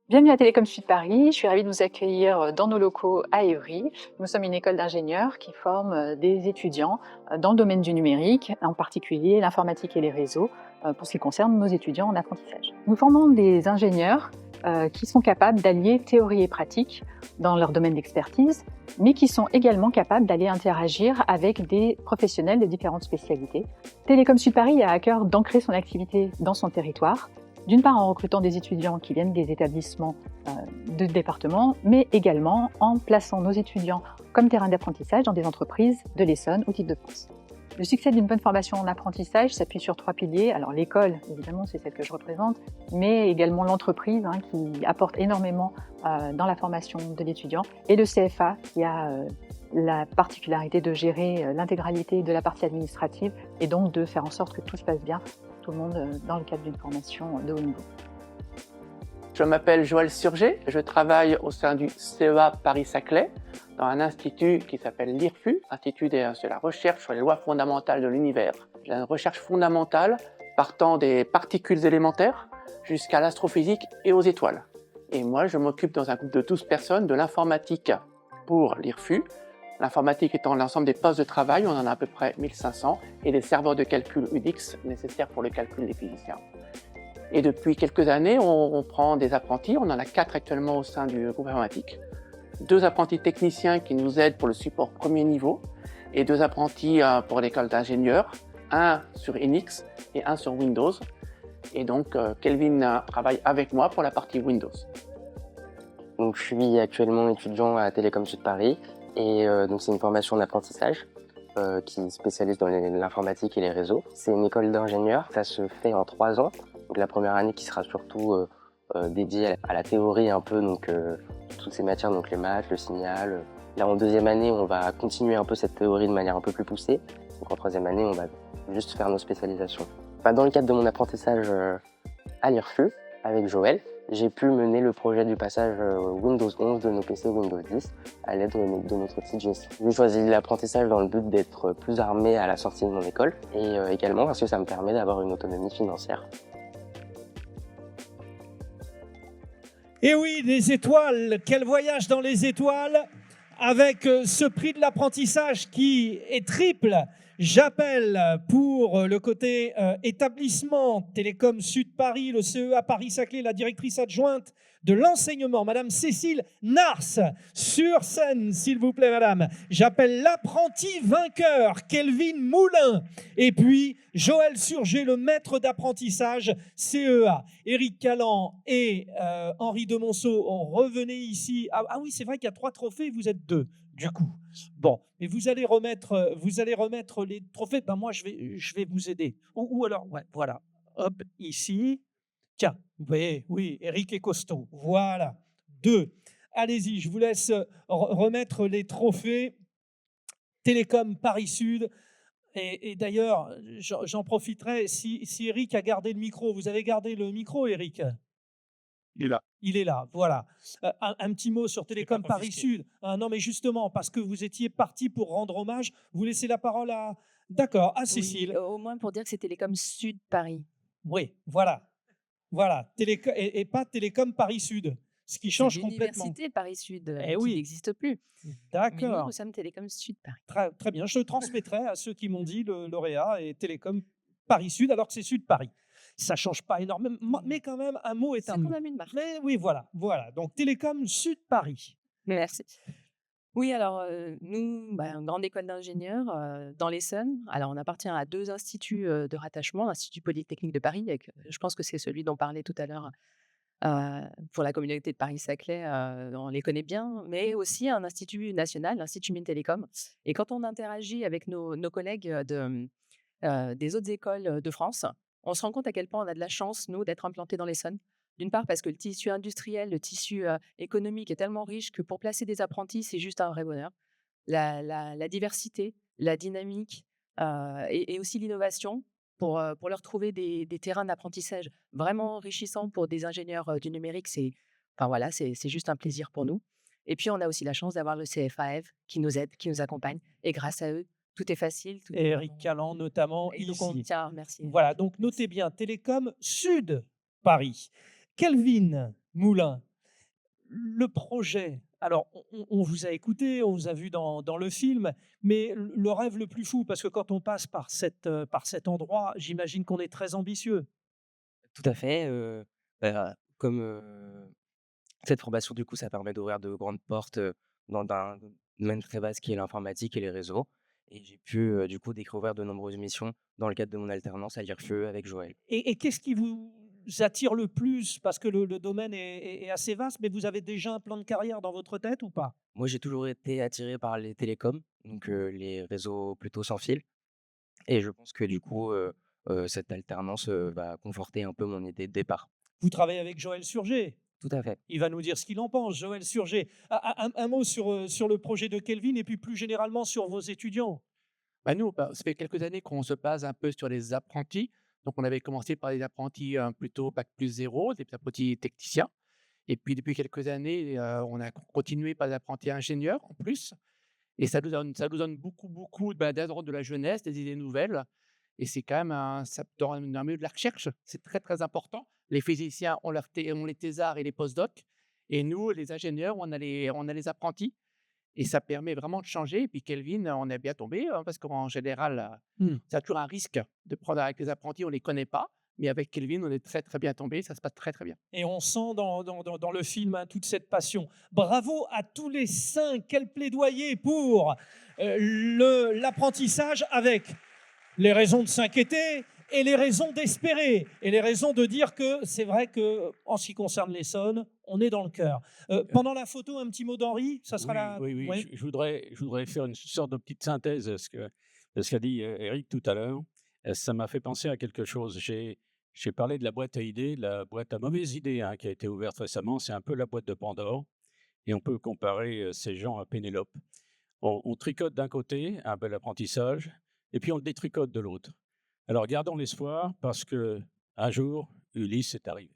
Bienvenue à Télécom Sud Paris, je suis ravie de vous accueillir dans nos locaux à Évry. Nous sommes une école d'ingénieurs qui forme des étudiants dans le domaine du numérique, en particulier l'informatique et les réseaux, pour ce qui concerne nos étudiants en apprentissage. Nous formons des ingénieurs qui sont capables d'allier théorie et pratique dans leur domaine d'expertise, mais qui sont également capables d'aller interagir avec des professionnels de différentes spécialités. Télécom Sud Paris a à cœur d'ancrer son activité dans son territoire, d'une part en recrutant des étudiants qui viennent des établissements de département, mais également en plaçant nos étudiants comme terrain d'apprentissage dans des entreprises de l'Essonne ou d'Île-de-France. Le succès d'une bonne formation en apprentissage s'appuie sur 3 piliers. Alors l'école, évidemment, c'est celle que je représente, mais également l'entreprise qui apporte énormément dans la formation de l'étudiant, et le CFA qui a la particularité de gérer l'intégralité de la partie administrative et donc de faire en sorte que tout se passe bien tout le monde dans le cadre d'une formation de haut niveau. Je m'appelle Joël Surgé, je travaille au sein du CEA Paris-Saclay dans un institut qui s'appelle l'IRFU, Institut de la recherche sur les lois fondamentales de l'univers. J'ai une recherche fondamentale partant des particules élémentaires jusqu'à l'astrophysique et aux étoiles. Et moi, je m'occupe dans un groupe de 12 personnes de l'informatique pour l'IRFU. L'informatique étant l'ensemble des postes de travail, on en a à peu près 1500, et des serveurs de calcul Unix nécessaires pour le calcul des physiciens. Et depuis quelques années, on prend des apprentis, on en a 4 actuellement au sein du groupe informatique. 2 apprentis techniciens qui nous aident pour le support premier niveau, et 2 apprentis pour l'école d'ingénieurs, un sur Unix et un sur Windows. Et donc Kelvin travaille avec moi pour la partie Windows. Donc, je suis actuellement étudiant à Télécom Sud Paris. Et donc c'est une formation d'apprentissage qui spécialise dans l'informatique et les réseaux. C'est une école d'ingénieurs, ça se fait en 3 ans. Donc la première année qui sera surtout dédiée à la théorie un peu, donc toutes ces matières, donc les maths, le signal. Là en deuxième année, on va continuer un peu cette théorie de manière un peu plus poussée. Donc en troisième année, on va juste faire nos spécialisations. Dans le cadre de mon apprentissage à l'IRFU, avec Joël, j'ai pu mener le projet du passage Windows 11 de nos PC Windows 10 à l'aide de notre site GSI. J'ai choisi l'apprentissage dans le but d'être plus armé à la sortie de mon école et également parce que ça me permet d'avoir une autonomie financière. Et oui, les étoiles, quel voyage dans les étoiles avec ce prix de l'apprentissage qui est triple. J'appelle pour le côté établissement Télécom Sud Paris, le CEA Paris-Saclay, la directrice adjointe de l'enseignement, Madame Cécile Nars, sur scène, s'il vous plaît, Madame. J'appelle l'apprenti vainqueur, Kelvin Moulin, et puis Joël Surgé, le maître d'apprentissage CEA. Éric Callan et Henri Demonceau, revenez ici. Ah oui, c'est vrai qu'il y a 3 trophées, vous êtes 2. Du coup, bon, mais vous allez remettre les trophées. Ben moi, je vais vous aider. Ou alors, ouais, voilà, hop, ici. Tiens, vous voyez, oui, Eric est costaud. Voilà, 2. Allez-y, je vous laisse remettre les trophées. Télécom Paris Sud. Et d'ailleurs, j'en profiterai. Si Eric a gardé le micro, vous avez gardé le micro, Eric? Il est là. Il est là, voilà. Un petit mot sur Télécom Paris Sud. Non, mais justement, parce que vous étiez parti pour rendre hommage, vous laissez la parole à... D'accord, à Cécile. Oui, au moins pour dire que c'est Télécom Sud Paris. Oui, voilà. Voilà, et pas Télécom Paris Sud, ce qui change complètement. L'université Paris Sud, Eh qui oui. n'existe plus. D'accord. Mais nous sommes Télécom Sud Paris. Très bien, je transmettrai à ceux qui m'ont dit le lauréat est Télécom Paris Sud, alors que c'est Sud Paris. Ça ne change pas énormément, mais quand même, un mot est un mot. C'est quand même une marque. Mais oui, voilà. Donc, Télécom Sud Paris. Merci. Oui, alors nous, une grande école d'ingénieurs dans l'Essonne. Alors, on appartient à 2 instituts de rattachement, l'Institut Polytechnique de Paris, je pense que c'est celui dont parlait tout à l'heure pour la communauté de Paris-Saclay, on les connaît bien, mais aussi un institut national, l'Institut Mines Télécom. Et quand on interagit avec nos collègues des autres écoles de France, on se rend compte à quel point on a de la chance, nous, d'être implantés dans l'Essonne. D'une part, parce que le tissu industriel, le tissu économique est tellement riche que pour placer des apprentis, c'est juste un vrai bonheur. La diversité, la dynamique et aussi l'innovation pour leur trouver des terrains d'apprentissage vraiment enrichissants pour des ingénieurs du numérique, c'est juste un plaisir pour nous. Et puis, on a aussi la chance d'avoir le CFAF qui nous aide, qui nous accompagne. Et grâce à eux, tout est facile. Et Eric Callan, notamment, Et donc, ici. tiens, merci. Voilà, donc notez bien, Télécom Sud Paris. Kelvin Moulin, le projet, alors on vous a écouté, on vous a vu dans le film, mais le rêve le plus fou, parce que quand on passe par cet endroit, j'imagine qu'on est très ambitieux. Tout à fait, comme, cette formation, du coup, ça permet d'ouvrir de grandes portes, dans un domaine très vaste qui est l'informatique et les réseaux et j'ai pu, du coup, découvrir de nombreuses missions dans le cadre de mon alternance à l'IRFE avec Joël. Et qu'est-ce qui vous attire le plus? Parce que le domaine est assez vaste, mais vous avez déjà un plan de carrière dans votre tête ou pas? Moi, j'ai toujours été attiré par les télécoms, donc les réseaux plutôt sans fil et je pense que du coup, cette alternance, va conforter un peu mon idée de départ. Vous travaillez avec Joël Surgé. Tout à fait. Il va nous dire ce qu'il en pense, Joël Surgé. Un mot sur le projet de Kelvin et puis plus généralement sur vos étudiants. Bah, nous, bah, ça fait quelques années qu'on se base un peu sur les apprentis. Donc, on avait commencé par des apprentis plutôt bac plus 0, des apprentis techniciens. Et puis, depuis quelques années, on a continué par des apprentis ingénieurs en plus. Et ça nous donne beaucoup, beaucoup bah, d'adresse de la jeunesse, des idées nouvelles. Et c'est quand même ça, dans un milieu de la recherche, c'est très, très important. Les physiciens ont les thésards et les postdocs. Et nous, les ingénieurs, on a les apprentis. Et ça permet vraiment de changer. Et puis Kelvin, on est bien tombé, hein, parce qu'en général, Mmh. c'est toujours un risque de prendre avec les apprentis, on ne les connaît pas. Mais avec Kelvin, on est très, très bien tombé. Ça se passe très, très bien. Et on sent dans le film, hein, toute cette passion. Bravo à tous les 5. Quel plaidoyer pour l'apprentissage, avec les raisons de s'inquiéter et les raisons d'espérer et les raisons de dire que c'est vrai que en ce qui concerne l'Essonne, on est dans le cœur. Pendant la photo, un petit mot d'Henri, ça sera Oui, la... oui, oui. Ouais. Je voudrais faire une sorte de petite synthèse de ce qu'a dit Eric tout à l'heure. Ça m'a fait penser à quelque chose. J'ai parlé de la boîte à idées, la boîte à mauvaises idées, hein, qui a été ouverte récemment. C'est un peu la boîte de Pandore. Et on peut comparer ces gens à Pénélope. On tricote d'un côté, un bel apprentissage, et puis on le détricote de l'autre. Alors gardons l'espoir parce que un jour, Ulysse est arrivé.